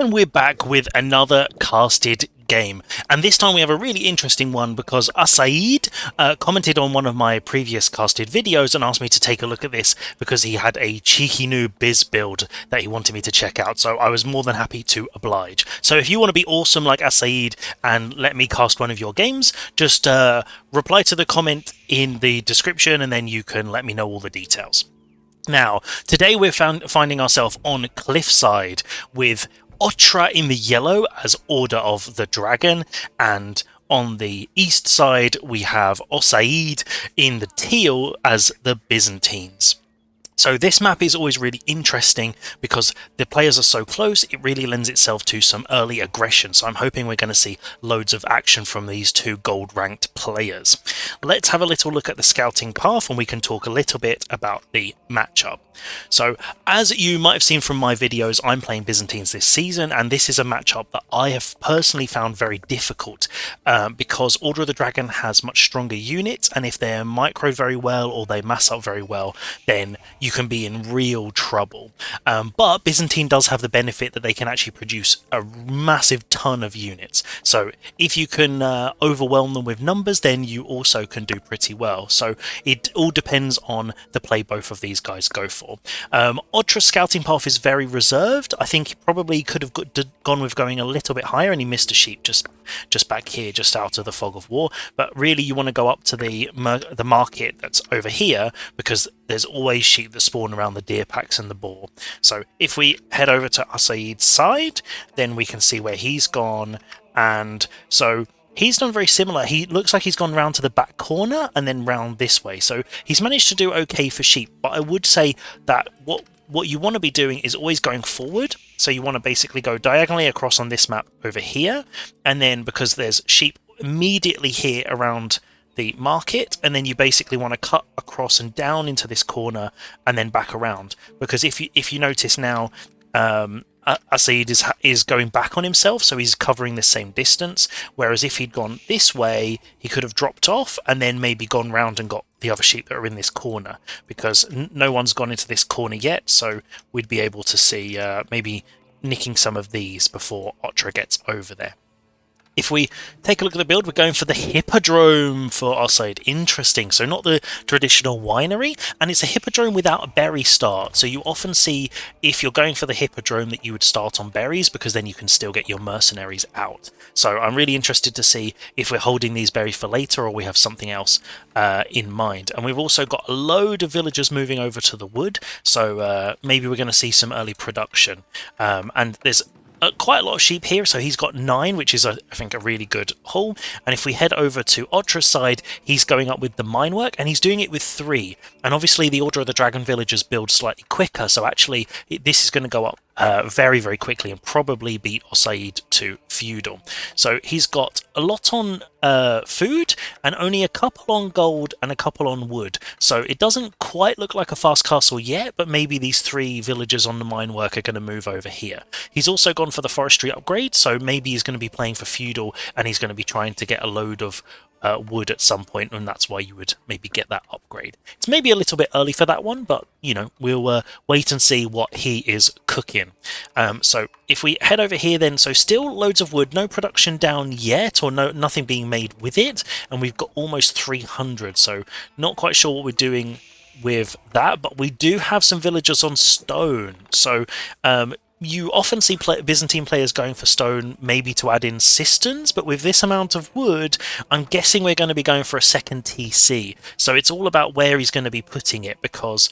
And we're back with another casted game, and this time we have a really interesting one because Osaid commented on one of my previous casted videos and asked me to take a look at this because he had a cheeky new biz build that he wanted me to check out, so I was more than happy to oblige. So if you want to be awesome like Osaid and let me cast one of your games, just reply to the comment in the description and then you can let me know all the details. Now, today we're finding ourselves on cliffside with Otra in the yellow as Order of the Dragon, and on the east side we have Osaid in the teal as the Byzantines. So this map is always really interesting because the players are so close, it really lends itself to some early aggression. So I'm hoping we're going to see loads of action from these two gold ranked players. Let's have a little look at the scouting path and we can talk a little bit about the matchup. So as you might have seen from my videos, I'm playing Byzantines this season, and this is a matchup that I have personally found very difficult because Order of the Dragon has much stronger units, and if they're micro very well or they mass up very well, then you can be in real trouble. But Byzantine does have the benefit that they can actually produce a massive ton of units. So if you can overwhelm them with numbers, then you also can do pretty well. So it all depends on the play both of these guys go for. Otra's scouting path is very reserved. I think he probably could have gone with going a little bit higher, and he missed a sheep just back here, just out of the fog of war. But really you want to go up to the market that's over here, because there's always sheep that spawn around the deer packs and the boar. So if we head over to Osaid's side, then we can see where he's gone, and so he's done very similar. He looks like he's gone round to the back corner and then round this way. So he's managed to do okay for sheep, but I would say that what you want to be doing is always going forward. So you want to basically go diagonally across on this map over here, and then because there's sheep immediately here around the market, and then you basically want to cut across and down into this corner and then back around, because if you notice now, Osaid is going back on himself, so he's covering the same distance, whereas if he'd gone this way he could have dropped off and then maybe gone round and got the other sheep that are in this corner, because no one's gone into this corner yet, so we'd be able to see maybe nicking some of these before Otra gets over there. If we take a look at the build, we're going for the Hippodrome for Osaid. Interesting. So not the traditional winery, and it's a Hippodrome without a berry start. So you often see, if you're going for the Hippodrome, that you would start on berries, because then you can still get your mercenaries out. So I'm really interested to see if we're holding these berries for later or we have something else in mind. And we've also got a load of villagers moving over to the wood, so maybe we're going to see some early production. And there's quite a lot of sheep here, so he's got 9, which is I think a really good haul. And if we head over to Otra's side, he's going up with the mine work, and he's doing it with 3. And obviously the Order of the Dragon villagers build slightly quicker, so actually this is going to go up very, very quickly and probably beat Osaid to feudal. So he's got a lot on food and only a couple on gold and a couple on wood. So it doesn't quite look like a fast castle yet, but maybe these 3 villagers on the mine work are going to move over here. He's also gone for the forestry upgrade, so maybe he's going to be playing for feudal and he's going to be trying to get a load of wood at some point, and that's why you would maybe get that upgrade. It's maybe a little bit early for that one, but you know, we'll wait and see what he is cooking. So if we head over here then, so still loads of wood, no production down yet, or nothing being made with it, and we've got almost 300, so not quite sure what we're doing with that, but we do have some villagers on stone. So you often see Byzantine players going for stone, maybe to add in cisterns, but with this amount of wood, I'm guessing we're going to be going for a second TC. So it's all about where he's going to be putting it, because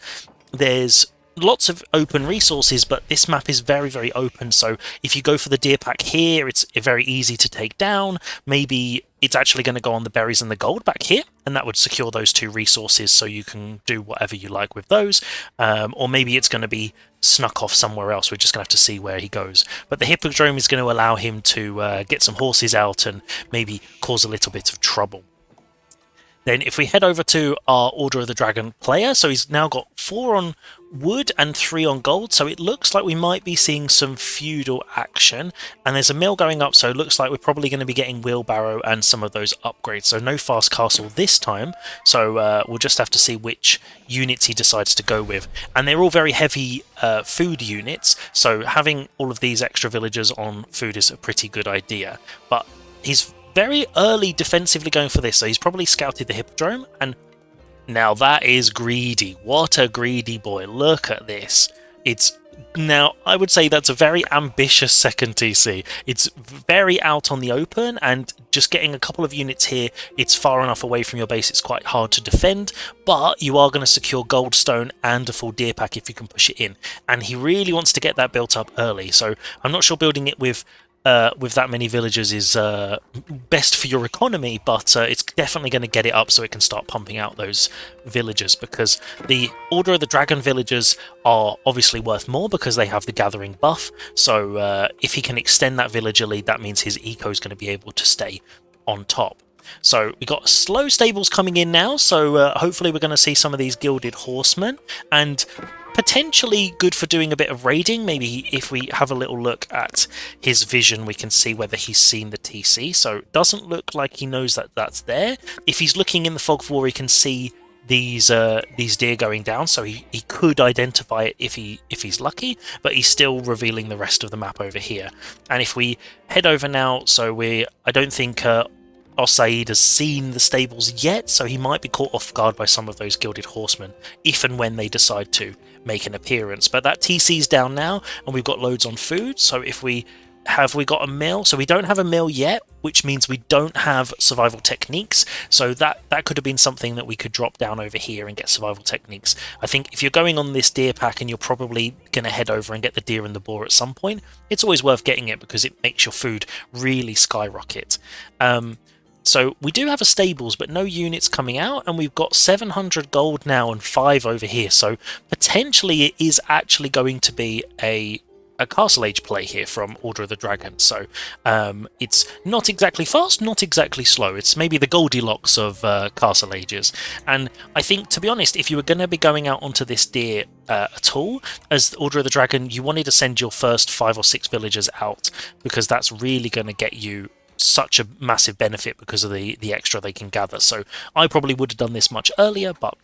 there's lots of open resources, but this map is very, very open. So if you go for the deer pack here, it's very easy to take down. Maybe it's actually going to go on the berries and the gold back here, and that would secure those 2 resources, so you can do whatever you like with those. Or maybe it's going to be snuck off somewhere else. We're just going to have to see where he goes. But the Hippodrome is going to allow him to get some horses out and maybe cause a little bit of trouble. Then if we head over to our Order of the Dragon player, so he's now got 4 on wood and 3 on gold, so it looks like we might be seeing some feudal action, and there's a mill going up, so it looks like we're probably going to be getting wheelbarrow and some of those upgrades. So no fast castle this time, so we'll just have to see which units he decides to go with. And they're all very heavy food units, so having all of these extra villagers on food is a pretty good idea. But he's very early defensively going for this, so he's probably scouted the hippodrome, and now that is greedy. What a greedy boy. Look at this. Now, I would say that's a very ambitious second TC. It's very out on the open, and just getting a couple of units here, it's far enough away from your base, it's quite hard to defend, but you are going to secure goldstone and a full deer pack if you can push it in. And he really wants to get that built up early, so I'm not sure building it with that many villagers is best for your economy, but it's definitely going to get it up so it can start pumping out those villagers, because the Order of the Dragon villagers are obviously worth more because they have the gathering buff. So if he can extend that villager lead, that means his eco is going to be able to stay on top. So we got slow stables coming in now, so hopefully we're going to see some of these gilded horsemen, and potentially good for doing a bit of raiding. Maybe if we have a little look at his vision, we can see whether he's seen the TC. So it doesn't look like he knows that that's there. If he's looking in the fog of war, he can see these deer going down, so he could identify it if he's lucky, but he's still revealing the rest of the map over here. And if we head over now, so I don't think Osaid has seen the stables yet, so he might be caught off guard by some of those gilded horsemen if and when they decide to make an appearance. But that TC's down now, and we've got loads on food. So if we got a mill? So we don't have a mill yet, which means we don't have survival techniques. So that could have been something that we could drop down over here and get survival techniques. I think if you're going on this deer pack and you're probably going to head over and get the deer and the boar at some point, it's always worth getting it because it makes your food really skyrocket. So we do have a stables, but no units coming out, and we've got 700 gold now and 5 over here. So potentially it is actually going to be a Castle Age play here from Order of the Dragon. So it's not exactly fast, not exactly slow. It's maybe the Goldilocks of Castle Ages. And I think, to be honest, if you were going to be going out onto this deer at all, as Order of the Dragon, you wanted to send your first 5 or 6 villagers out, because that's really going to get you such a massive benefit because of the extra they can gather. So I probably would have done this much earlier, but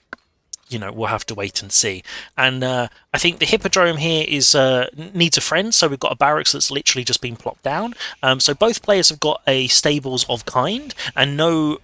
you know, we'll have to wait and see. And I think the hippodrome here is needs a friend, so we've got a barracks that's literally just been plopped down. So both players have got a stables of kind and no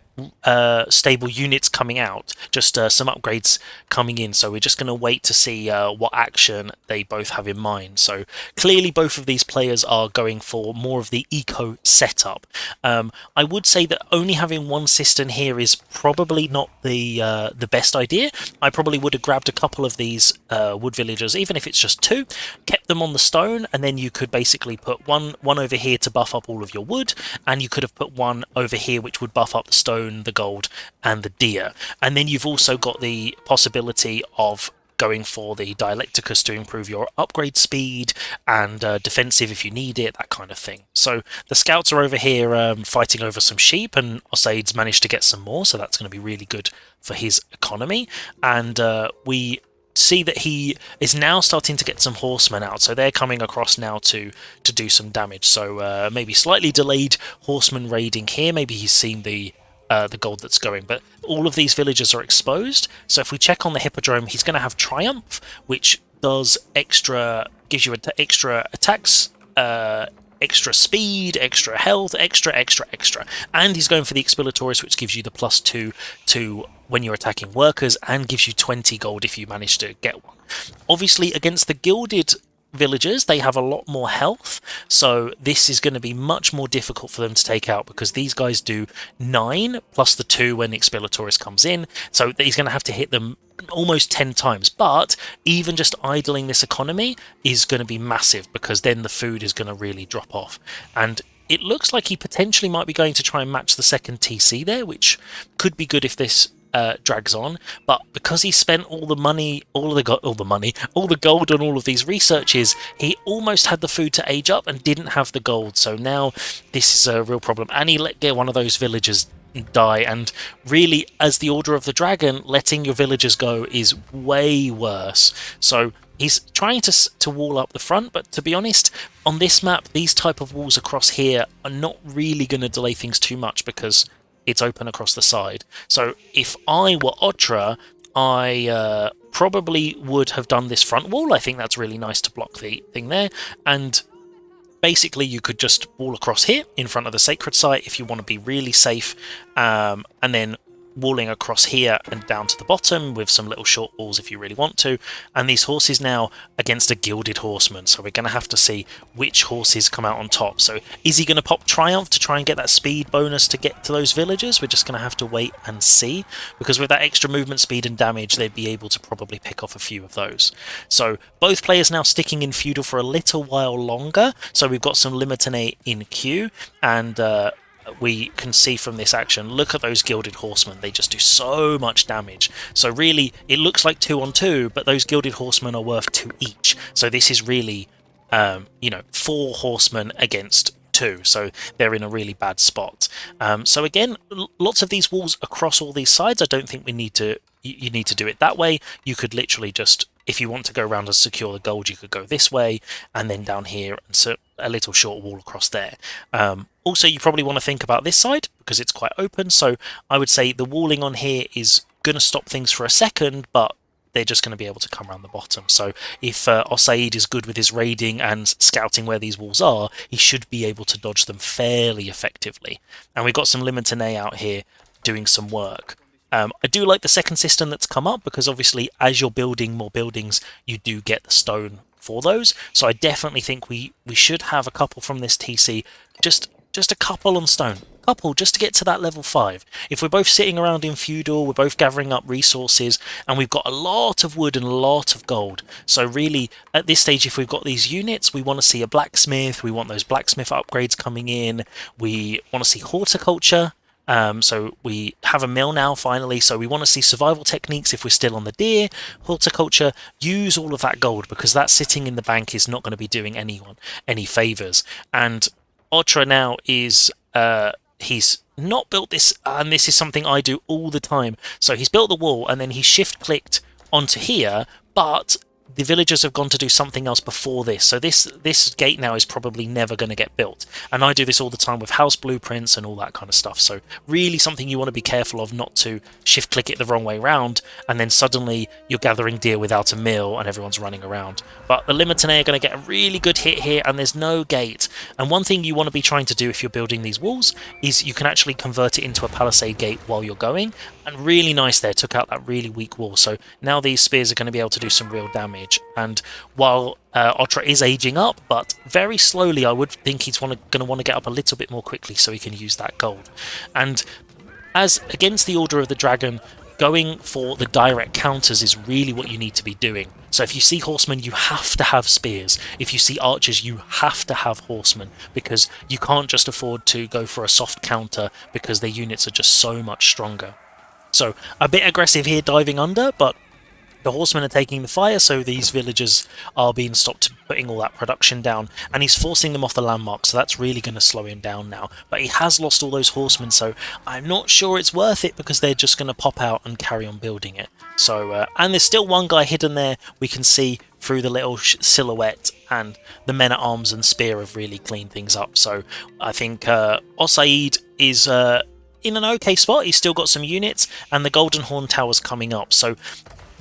stable units coming out, just some upgrades coming in. So we're just going to wait to see what action they both have in mind. So clearly both of these players are going for more of the eco setup. I would say that only having one cistern here is probably not the best idea. I probably would have grabbed a couple of these wood villagers, even if it's just 2, kept them on the stone, and then you could basically put one over here to buff up all of your wood, and you could have put one over here which would buff up the stone, the gold, and the deer. And then you've also got the possibility of going for the Dialecticus to improve your upgrade speed and defensive if you need it, that kind of thing. So the scouts are over here fighting over some sheep, and Osaid's managed to get some more, so that's going to be really good for his economy. And we see that he is now starting to get some horsemen out, so they're coming across now to do some damage. So maybe slightly delayed horseman raiding here. Maybe he's seen the gold that's going, but all of these villagers are exposed. So if we check on the hippodrome, he's going to have Triumph, which does gives you extra attacks, extra speed, extra health, extra, and he's going for the Expilatoris, which gives you the +2 to when you're attacking workers, and gives you 20 gold if you manage to get one. Obviously, against the gilded villagers, they have a lot more health, so this is going to be much more difficult for them to take out, because these guys do 9 plus the 2 when the Expilatoris comes in, so he's going to have to hit them almost 10 times. But even just idling this economy is going to be massive, because then the food is going to really drop off. And it looks like he potentially might be going to try and match the second TC there, which could be good if this drags on, but because he spent all the money, all the gold on all of these researches, he almost had the food to age up and didn't have the gold. So now this is a real problem, and he let get one of those villagers die. And really, as the Order of the Dragon, letting your villagers go is way worse. So he's trying to wall up the front, but to be honest, on this map, these type of walls across here are not really going to delay things too much because it's open across the side. So if I were Otra, I probably would have done this front wall. I think that's really nice to block the thing there. And basically, you could just wall across here in front of the sacred site if you want to be really safe, and then walling across here and down to the bottom with some little short walls if you really want to. And these horses now against a gilded horseman, so we're going to have to see which horses come out on top. So is he going to pop Triumph to try and get that speed bonus to get to those villagers? We're just going to have to wait and see, because with that extra movement speed and damage, they'd be able to probably pick off a few of those. So both players now sticking in feudal for a little while longer, so we've got some Limitane in queue, and we can see from this action, look at those Gilded Horsemen, they just do so much damage. So really, it looks like 2 on 2, but those Gilded Horsemen are worth 2 each. So this is really, 4 Horsemen against 2, so they're in a really bad spot. So again, lots of these walls across all these sides, I don't think we need to, you need to do it that way. You could literally just, if you want to go around and secure the gold, you could go this way, and then down here, and so a little short wall across there. Also, you probably want to think about this side, because it's quite open, so I would say the walling on here is going to stop things for a second, but they're just going to be able to come around the bottom. So if Osaid is good with his raiding and scouting where these walls are, he should be able to dodge them fairly effectively. And we've got some Limitane out here doing some work. I do like the second system that's come up, because obviously as you're building more buildings, you do get the stone for those. So I definitely think we should have a couple from this TC, just a couple on stone. Couple, just to get to that level 5. If we're both sitting around in feudal, we're both gathering up resources, and we've got a lot of wood and a lot of gold. So really, at this stage, if we've got these units, we want to see a blacksmith, we want those blacksmith upgrades coming in, we want to see horticulture. So we have a mill now, finally, so we want to see survival techniques if we're still on the deer, horticulture, use all of that gold, because that sitting in the bank is not going to be doing anyone any favours. And Otra now is, he's not built this, and this is something I do all the time. So he's built the wall, and then he shift-clicked onto here, but the villagers have gone to do something else before this. So this gate now is probably never going to get built. And I do this all the time with house blueprints and all that kind of stuff. So really something you want to be careful of, not to shift-click it the wrong way around, and then suddenly you're gathering deer without a mill and everyone's running around. But the Limitane are going to get a really good hit here, and there's no gate. And one thing you want to be trying to do if you're building these walls is you can actually convert it into a palisade gate while you're going. And really nice there, took out that really weak wall. So now these spears are going to be able to do some real damage. And while Otra is aging up, but very slowly, I would think he's going to want to get up a little bit more quickly so he can use that gold. And as against the Order of the Dragon, going for the direct counters is really what you need to be doing. So if you see horsemen, you have to have spears. If you see archers, you have to have horsemen, because you can't just afford to go for a soft counter, because their units are just so much stronger. So a bit aggressive here, diving under, but the horsemen are taking the fire, so these villagers are being stopped putting all that production down, and he's forcing them off the landmark, so that's really going to slow him down now. But he has lost all those horsemen, so I'm not sure it's worth it, because they're just going to pop out and carry on building it. So, and there's still one guy hidden there, we can see through the little silhouette, and the men-at-arms and spear have really cleaned things up. So I think Osaid is in an okay spot. He's still got some units, and the Golden Horn Tower's coming up. So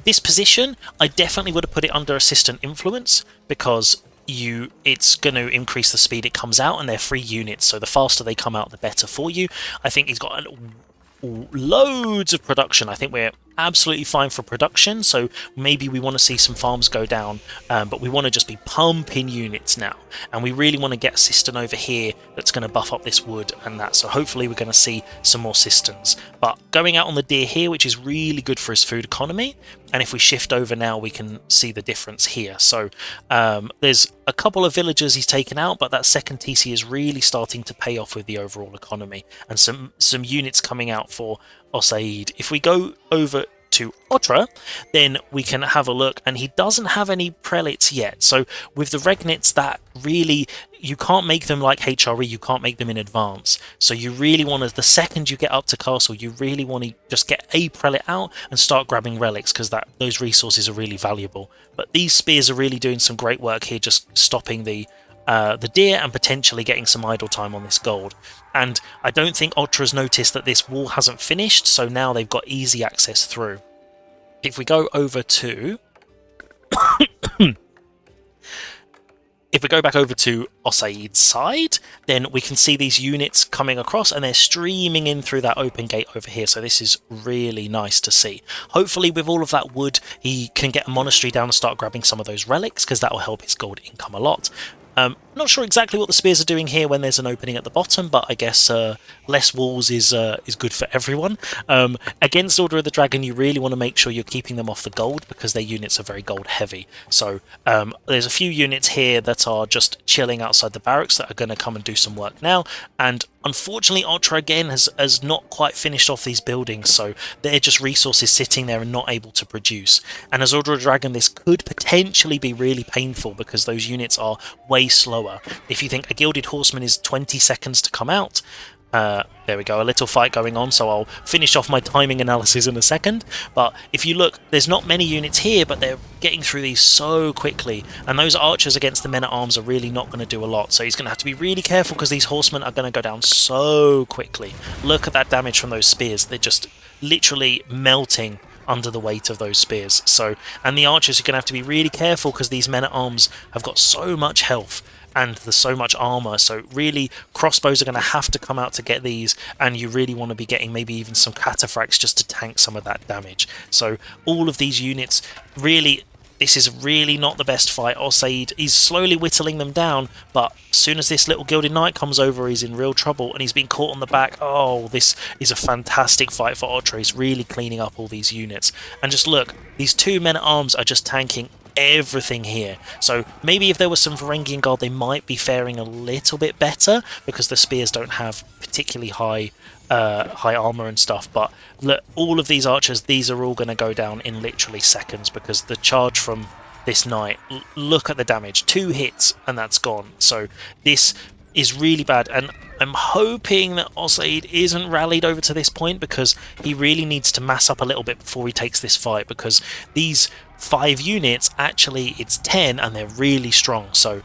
this position, I definitely would have put it under assistant influence, because it's going to increase the speed it comes out, and they're free units, so the faster they come out, the better for you. I think he's got loads of production. I think we're absolutely fine for production, so maybe we want to see some farms go down, but we want to just be pumping units now, and we really want to get a cistern over here that's going to buff up this wood and that, so hopefully we're going to see some more cisterns. But going out on the deer here, which is really good for his food economy, and if we shift over now, we can see the difference here. So there's a couple of villagers he's taken out, but that second TC is really starting to pay off with the overall economy, and some units coming out for Osaid. If we go over to Otra, then we can have a look, and he doesn't have any prelates yet. So with the regnits, that really, you can't make them like HRE, you can't make them in advance. So you really want to, the second you get up to castle, you really want to just get a prelate out and start grabbing relics, because those resources are really valuable. But these spears are really doing some great work here, just stopping the deer and potentially getting some idle time on this gold. And I don't think Otra's noticed that this wall hasn't finished, so now they've got easy access through. If we go over to if we go back over to Osaid's side, then we can see these units coming across, and they're streaming in through that open gate over here. So this is really nice to see. Hopefully with all of that wood, he can get a monastery down and start grabbing some of those relics, because that will help his gold income a lot. Not sure exactly what the spears are doing here when there's an opening at the bottom, but I guess less walls is good for everyone. Against Order of the Dragon, you really want to make sure you're keeping them off the gold, because their units are very gold heavy. So there's a few units here that are just chilling outside the barracks that are going to come and do some work now, and unfortunately Otra again has not quite finished off these buildings, so they're just resources sitting there and not able to produce. And as Order of the Dragon, this could potentially be really painful, because those units are way slower. If you think a Gilded Horseman is 20 seconds to come out, there we go, a little fight going on, so I'll finish off my timing analysis in a second. But if you look, there's not many units here, but they're getting through these so quickly, and those archers against the men-at-arms are really not going to do a lot, so he's going to have to be really careful, because these horsemen are going to go down so quickly. Look at that damage from those spears, they're just literally melting under the weight of those spears. So, and the archers are going to have to be really careful, because these men-at-arms have got so much health and there's so much armor, so really crossbows are going to have to come out to get these, and you really want to be getting maybe even some cataphracts just to tank some of that damage. So all of these units, really, this is really not the best fight. Osaid, he's slowly whittling them down, but as soon as this little Gilded Knight comes over, he's in real trouble, and he's been caught on the back. Oh, this is a fantastic fight for Otra. He's really cleaning up all these units. And just look, these two men-at-arms are just tanking everything here. So maybe if there was some Varangian Guard, they might be faring a little bit better, because the spears don't have particularly high armor and stuff. But look, all of these archers, these are all going to go down in literally seconds, because the charge from this knight, look at the damage, 2 hits and that's gone. So this is really bad, and I'm hoping that Osaid isn't rallied over to this point, because he really needs to mass up a little bit before he takes this fight, because these 5 units, actually it's 10, and they're really strong. So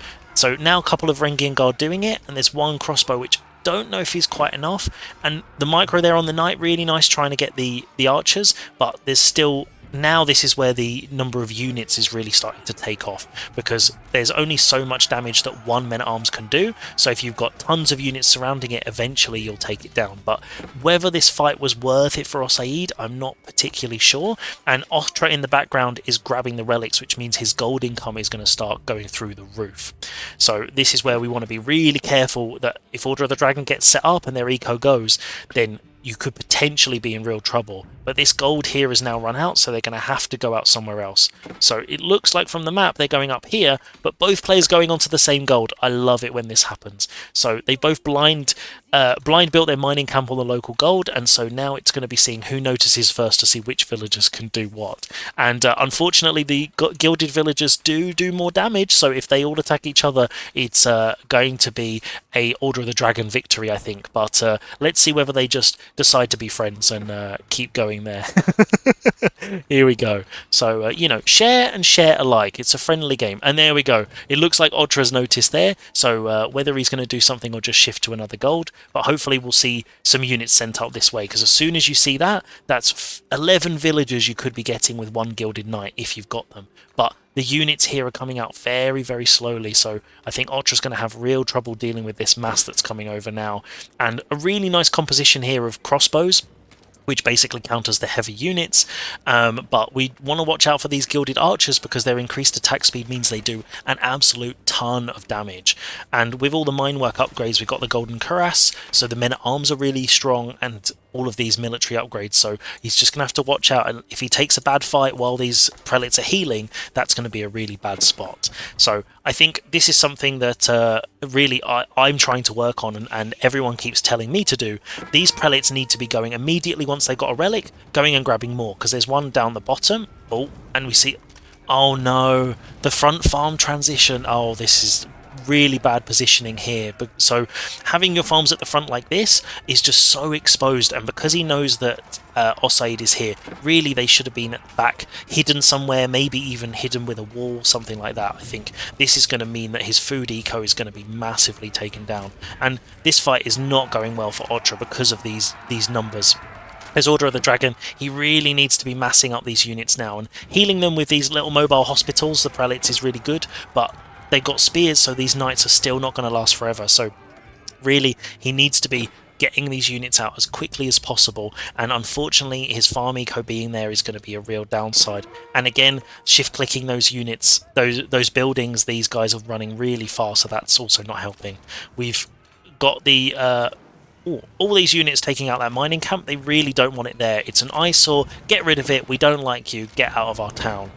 now a couple of Varangian Guard doing it, and there's 1 crossbow, which don't know if he's quite enough, and the micro there on the knight, really nice trying to get the archers, but there's still, now this is where the number of units is really starting to take off, because there's only so much damage that 1 men-at-arms can do. So if you've got tons of units surrounding it, eventually you'll take it down. But whether this fight was worth it for Osaid, I'm not particularly sure. And Otra in the background is grabbing the relics, which means his gold income is going to start going through the roof. So this is where we want to be really careful that if Order of the Dragon gets set up and their eco goes, then you could potentially be in real trouble. But this gold here is now run out, so they're going to have to go out somewhere else. So it looks like from the map they're going up here, but both players going onto the same gold. I love it when this happens. So they both blind built their mining camp on the local gold, and so now it's going to be seeing who notices first to see which villagers can do what. And unfortunately the gilded villagers do more damage, so if they all attack each other, it's going to be a Order of the Dragon victory, I think. But let's see whether they just decide to be friends and keep going there. Here we go. So you know, share and share alike. It's a friendly game, and there we go. It looks like Otra's noticed there, so whether he's going to do something or just shift to another gold, but hopefully we'll see some units sent up this way, because as soon as you see that, that's 11 villagers you could be getting with 1 Gilded Knight if you've got them. But the units here are coming out very, very slowly, so I think Otra's going to have real trouble dealing with this mass that's coming over now. And a really nice composition here of crossbows, which basically counters the heavy units, but we want to watch out for these gilded archers, because their increased attack speed means they do an absolute ton of damage. And with all the minework upgrades, we've got the golden cuirass, so the men-at-arms are really strong, and all of these military upgrades, so he's just going to have to watch out, and if he takes a bad fight while these prelates are healing, that's going to be a really bad spot. So I think this is something that really I'm trying to work on, and everyone keeps telling me to do. These prelates need to be going immediately once they've got a relic, going and grabbing more, because there's one down the bottom. Oh, and we see... Oh no, the front farm transition. Oh, this is really bad positioning here. But so having your farms at the front like this is just so exposed, and because he knows that Osaid is here, really they should have been at the back, hidden somewhere, maybe even hidden with a wall, something like that. I think this is going to mean that his food eco is going to be massively taken down, and this fight is not going well for Otra because of these numbers. As Order of the Dragon, he really needs to be massing up these units now, and healing them with these little mobile hospitals, the prelates, is really good, but they've got spears, so these knights are still not going to last forever. So really, he needs to be getting these units out as quickly as possible, and unfortunately his farm eco being there is going to be a real downside. And again, shift clicking those units, those buildings, these guys are running really fast, so that's also not helping. We've got the... all these units taking out that mining camp, they really don't want it there. It's an eyesore, get rid of it, we don't like you, get out of our town.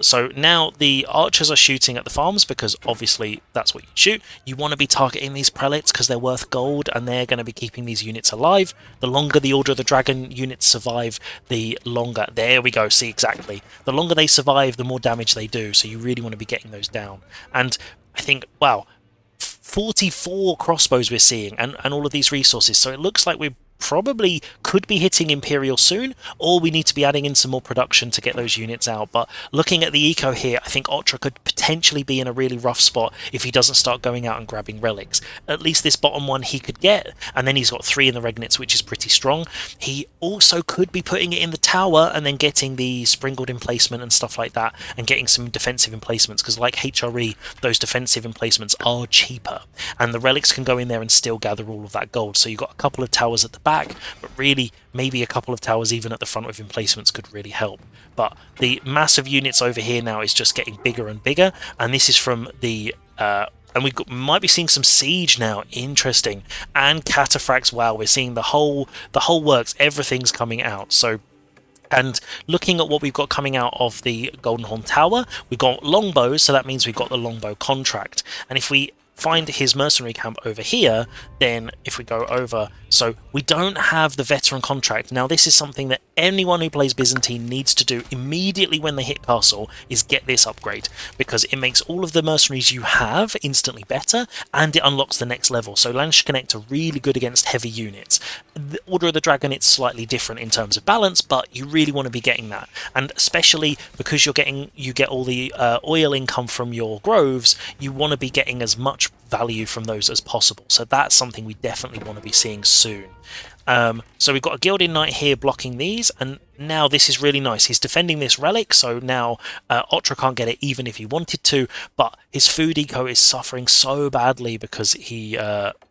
So now the archers are shooting at the farms, because obviously that's what you shoot. You want to be targeting these prelates because they're worth gold, and they're going to be keeping these units alive. The longer the Order of the Dragon units survive, the longer... There we go, see, exactly. The longer they survive, the more damage they do, so you really want to be getting those down. And I think, wow... 44 crossbows we're seeing, and all of these resources, so it looks like we probably could be hitting Imperial soon, or we need to be adding in some more production to get those units out. But looking at the eco here, I think Otra could potentially be in a really rough spot if he doesn't start going out and grabbing relics. At least this bottom one he could get, and then he's got 3 in the Regnits, which is pretty strong. He also could be putting it in the tower and then getting the sprinkled emplacement and stuff like that, and getting some defensive emplacements, because like HRE, those defensive emplacements are cheaper, and the relics can go in there and still gather all of that gold. So you've got a couple of towers at the back, but really maybe a couple of towers even at the front with emplacements could really help. But the massive units over here now is just getting bigger and bigger, and this is from the and we might be seeing some siege now, interesting, and cataphracts. Wow, we're seeing the whole works, everything's coming out. So, and looking at what we've got coming out of the Golden Horn Tower, we've got longbows, so that means we've got the longbow contract. And if we find his mercenary camp over here, then if we go over, so we don't have the veteran contract. Now this is something that anyone who plays Byzantine needs to do immediately when they hit castle, is get this upgrade, because it makes all of the mercenaries you have instantly better, and it unlocks the next level. So Lancashire Connect are really good against heavy units. The Order of the Dragon, it's slightly different in terms of balance, but you really want to be getting that, and especially because you get all the oil income from your groves, you want to be getting as much value from those as possible. So that's something we definitely want to be seeing soon. So we've got a Gilded Knight here blocking these, and now this is really nice. He's defending this relic, so now Otra can't get it even if he wanted to, but his food eco is suffering so badly because he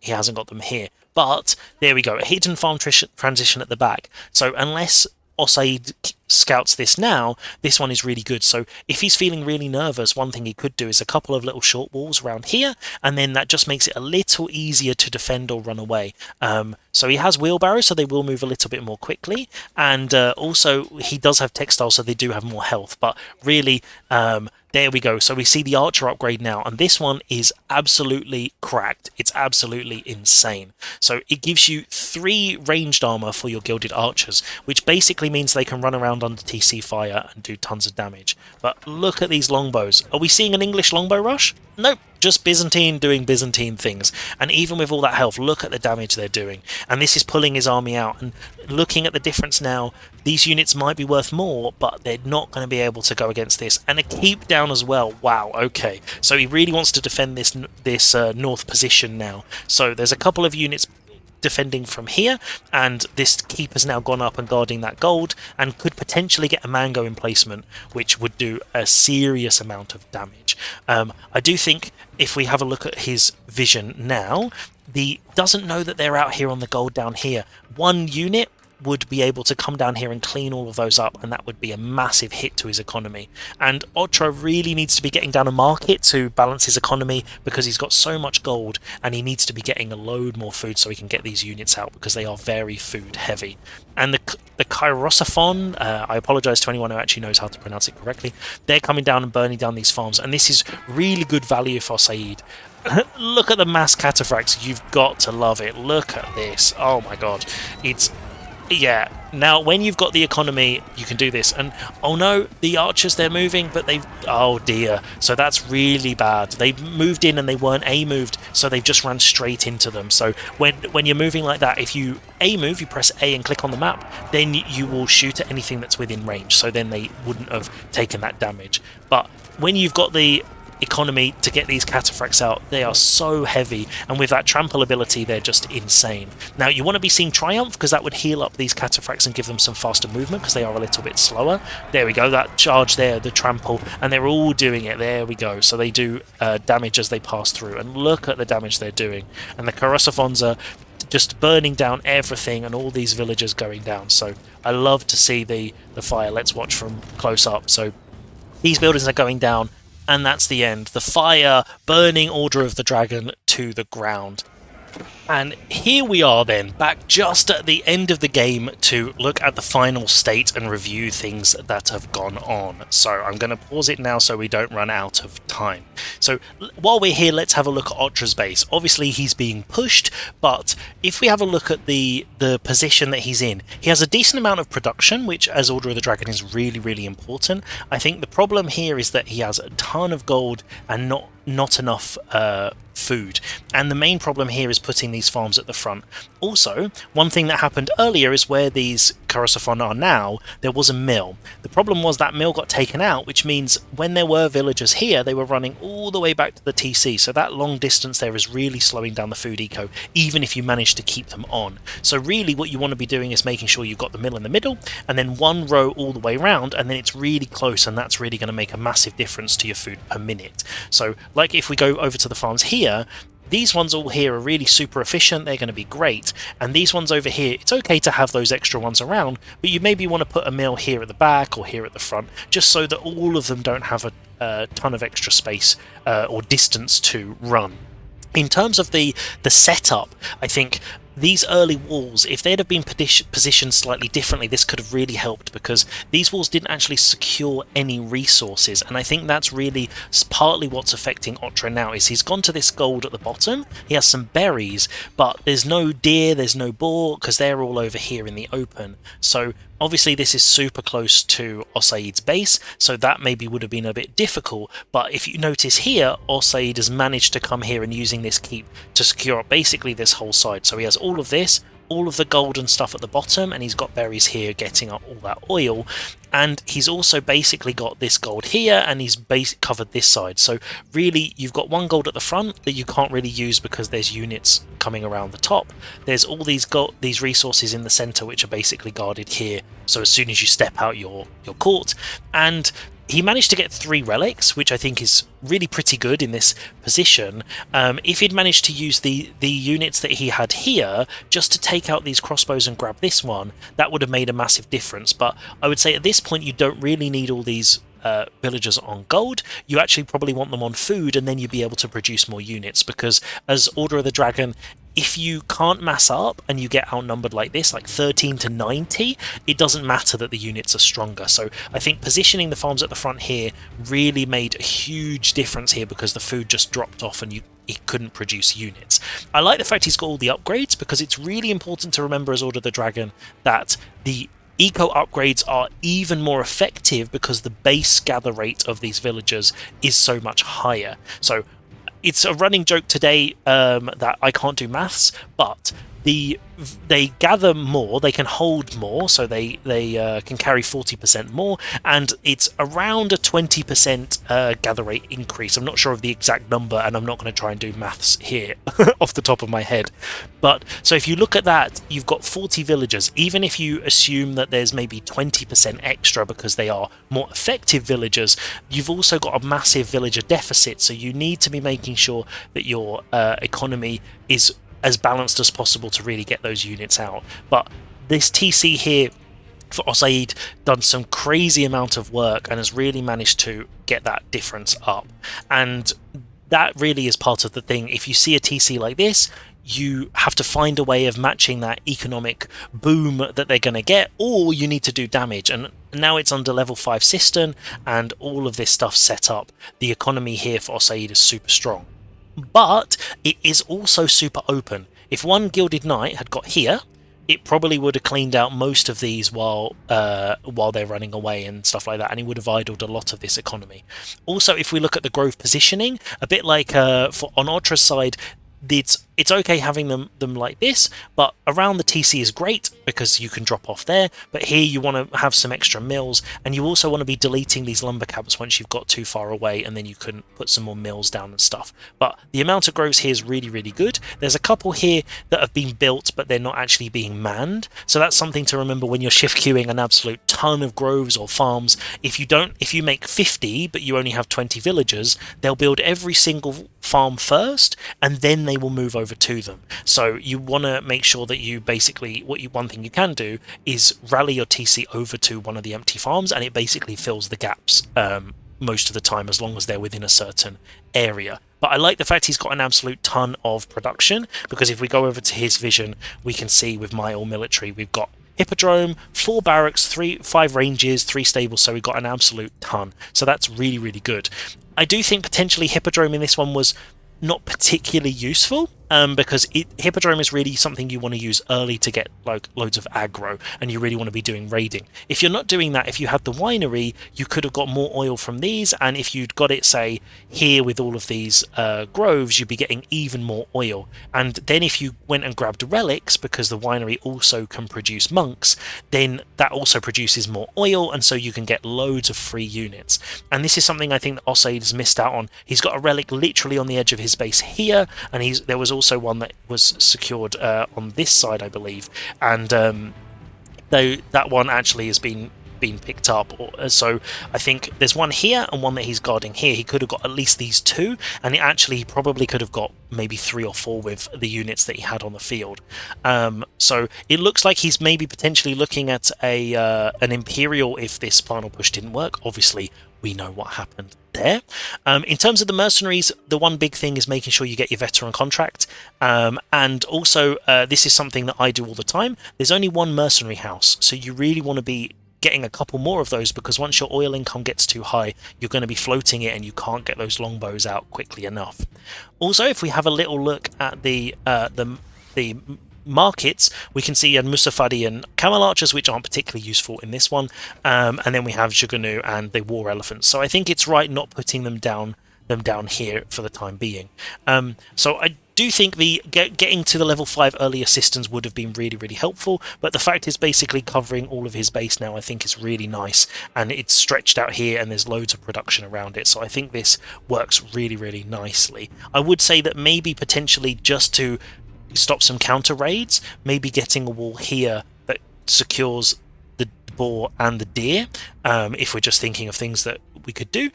hasn't got them here. But there we go, a hidden farm transition at the back. So unless Osaid scouts this now, this one is really good. So if he's feeling really nervous, one thing he could do is a couple of little short walls around here, and then that just makes it a little easier to defend or run away. So he has wheelbarrows, so they will move a little bit more quickly, and also he does have textiles, so they do have more health. But really, there we go. So we see the archer upgrade now, and this one is absolutely cracked. It's absolutely insane. So it gives you 3 ranged armor for your gilded archers, which basically means they can run around under TC fire and do tons of damage. But look at these longbows. Are we seeing an English longbow rush? Nope, just Byzantine doing Byzantine things. And even with all that health, look at the damage they're doing. And this is pulling his army out. And looking at the difference now, these units might be worth more, but they're not going to be able to go against this. And a keep down as well. Wow, okay. So he really wants to defend this north position now. So there's a couple of units defending from here, and this keep has now gone up and guarding that gold, and could potentially get a mango emplacement, which would do a serious amount of damage. I do think if we have a look at his vision now, the doesn't know that they're out here on the gold down here. One unit would be able to come down here and clean all of those up, and that would be a massive hit to his economy. And Otra really needs to be getting down a market to balance his economy, because he's got so much gold, and he needs to be getting a load more food so he can get these units out, because they are very food heavy. And the Kairosophon, I apologise to anyone who actually knows how to pronounce it correctly, they're coming down and burning down these farms, and this is really good value for Osaid. Look at the mass cataphracts, you've got to love it. Look at this, oh my god, it's... yeah, now when you've got the economy, you can do this. And oh no, the archers, they're moving, but they've... oh dear, so that's really bad. They moved in and they weren't A-moved, so they've just ran straight into them. So when you're moving like that, if you A-move, you press A and click on the map, then you will shoot at anything that's within range, so then they wouldn't have taken that damage. But when you've got the economy to get these cataphracts out, they are so heavy, and with that trample ability they're just insane. Now you want to be seeing Triumph, because that would heal up these cataphracts and give them some faster movement, because they are a little bit slower. There we go, that charge there, the trample, and they're all doing it. There we go, so they do damage as they pass through, and look at the damage they're doing. And the Kairosophons are just burning down everything, and all these villagers going down. So I love to see the fire. Let's watch from close up. So these buildings are going down, and that's the end. The fire burning Order of the Dragon to the ground. And here we are then, back just at the end of the game to look at the final state and review things that have gone on. So I'm going to pause it now so we don't run out of time. So while we're here, let's have a look at Otra's base. Obviously he's being pushed, but if we have a look at the position that he's in, he has a decent amount of production, which as Order of the Dragon is really, really important. I think the problem here is that he has a ton of gold and not enough food, and the main problem here is putting these farms at the front. Also, one thing that happened earlier is where these Kairosophon are now, there was a mill. The problem was that mill got taken out, which means when there were villagers here, they were running all the way back to the TC, so that long distance there is really slowing down the food eco, even if you manage to keep them on. So really what you want to be doing is making sure you've got the mill in the middle, and then one row all the way around, and then it's really close, and that's really going to make a massive difference to your food per minute. So like if we go over to the farms here, these ones all here are really super efficient, they're going to be great, and these ones over here, it's okay to have those extra ones around, but you maybe want to put a mill here at the back or here at the front, just so that all of them don't have a ton of extra space or distance to run. In terms of the setup, I think these early walls, if they'd have been positioned slightly differently, this could have really helped, because these walls didn't actually secure any resources, and I think that's really partly what's affecting Otra now, is he's gone to this gold at the bottom, he has some berries, but there's no deer, there's no boar, because they're all over here in the open. So obviously this is super close to Osaid's base, so that maybe would have been a bit difficult, but if you notice here, Osaid has managed to come here and using this keep to secure up basically this whole side. So he has all of this, all of the golden stuff at the bottom, and he's got berries here getting up all that oil, and he's also basically got this gold here, and he's covered this side. So really you've got one gold at the front that you can't really use because there's units coming around the top. There's all these resources in the center which are basically guarded here, so as soon as you step out you're caught. And he managed to get 3 relics, which I think is really pretty good in this position. If he'd managed to use the units that he had here just to take out these crossbows and grab this one, that would have made a massive difference. But I would say at this point you don't really need all these villagers on gold. You actually probably want them on food, and then you'd be able to produce more units, because as Order of the Dragon, if you can't mass up and you get outnumbered like this, like 13 to 90, it doesn't matter that the units are stronger. So I think positioning the farms at the front here really made a huge difference here, because the food just dropped off and he couldn't produce units. I like the fact he's got all the upgrades, because it's really important to remember as Order of the Dragon that the eco upgrades are even more effective because the base gather rate of these villagers is so much higher. So it's a running joke today that I can't do maths, but they gather more, they can hold more, so they can carry 40% more, and it's around a 20% gather rate increase. I'm not sure of the exact number, and I'm not going to try and do maths here off the top of my head. But so if you look at that, you've got 40 villagers. Even if you assume that there's maybe 20% extra because they are more effective villagers, you've also got a massive villager deficit, so you need to be making sure that your economy is as balanced as possible to really get those units out. But this TC here for Osaid done some crazy amount of work and has really managed to get that difference up. And that really is part of the thing. If you see a TC like this, you have to find a way of matching that economic boom that they're going to get, or you need to do damage. And now it's under level 5 Cistern and all of this stuff set up. The economy here for Osaid is super strong, but it is also super open. If one Gilded Knight had got here, it probably would have cleaned out most of these while they're running away and stuff like that, and it would have idled a lot of this economy. Also, if we look at the grove positioning, a bit like on Ultra's side, it's okay having them like this, but around the TC is great because you can drop off there, but here you want to have some extra mills, and you also want to be deleting these lumber camps once you've got too far away, and then you can put some more mills down and stuff. But the amount of groves here is really, really good. There's a couple here that have been built, but they're not actually being manned, so that's something to remember when you're shift queuing an absolute ton of groves or farms. If you make 50 but you only have 20 villagers, they'll build every single farm first, and then they will move over to them. So you want to make sure that you basically, one thing you can do is rally your TC over to one of the empty farms, and it basically fills the gaps most of the time, as long as they're within a certain area. But I like the fact he's got an absolute ton of production, because if we go over to his vision, we can see with my all military, we've got Hippodrome, 4 barracks, 5 ranges, 3 stables, so we've got an absolute ton. So that's really, really good. I do think potentially Hippodrome in this one was not particularly useful, because Hippodrome is really something you want to use early to get like loads of aggro, and you really want to be doing raiding. If you're not doing that, if you had the winery, you could have got more oil from these, and if you'd got it, say, here with all of these groves, you'd be getting even more oil. And then if you went and grabbed relics, because the winery also can produce monks, then that also produces more oil, and so you can get loads of free units. And this is something I think that Osaid has missed out on. He's got a relic literally on the edge of his base here, and there was also one that was secured on this side, I believe, and though that one actually has been picked up. So I think there's one here and one that he's guarding here. He could have got at least these 2, and he probably could have got maybe 3 or 4 with the units that he had on the field. So it looks like he's maybe potentially looking at an Imperial if this final push didn't work. Obviously, we know what happened there. In terms of the mercenaries, the one big thing is making sure you get your veteran contract, and also this is something that I do all the time. There's only one mercenary house, so you really want to be getting a couple more of those, because once your oil income gets too high, you're going to be floating it and you can't get those longbows out quickly enough. Also, if we have a little look at the markets, we can see Musafadi and camel archers, which aren't particularly useful in this one, and then we have Jugunu and the war elephants. So I think it's right not putting them down here for the time being. So I do think getting to the level 5 early assistance would have been really, really helpful, but the fact is basically covering all of his base now, I think is really nice, and it's stretched out here and there's loads of production around it, so I think this works really, really nicely. I would say that maybe potentially just to stop some counter raids, maybe getting a wall here that secures the boar and the deer, if we're just thinking of things that we could do.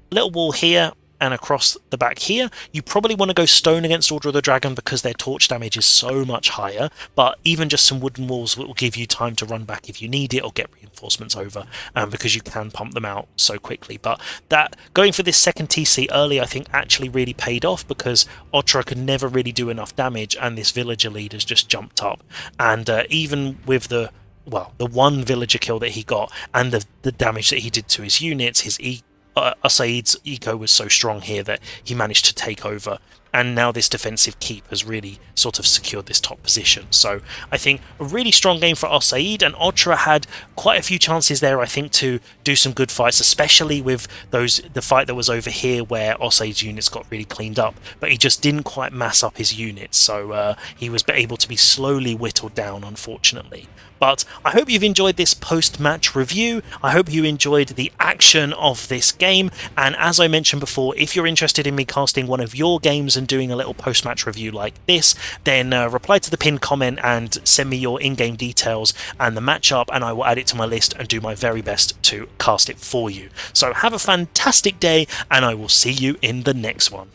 Little wall here and across the back here. You probably want to go stone against Order of the Dragon because their torch damage is so much higher, but even just some wooden walls will give you time to run back if you need it, or get reinforcements over, because you can pump them out so quickly. But that going for this second TC early, I think, actually really paid off, because Otra could never really do enough damage, and this villager lead has just jumped up. And even with the one villager kill that he got, and the damage that he did to his units, Osaid's eco was so strong here that he managed to take over, and now this defensive keep has really sort of secured this top position. So I think a really strong game for Osaid, and Otra had quite a few chances there, I think, to do some good fights, especially with the fight that was over here where Osaid's units got really cleaned up, but he just didn't quite mass up his units, so he was able to be slowly whittled down, unfortunately. But I hope you've enjoyed this post-match review. I hope you enjoyed the action of this game, and as I mentioned before, if you're interested in me casting one of your games and doing a little post-match review like this, then reply to the pinned comment and send me your in-game details and the matchup, and I will add it to my list and do my very best to cast it for you. So have a fantastic day, and I will see you in the next one.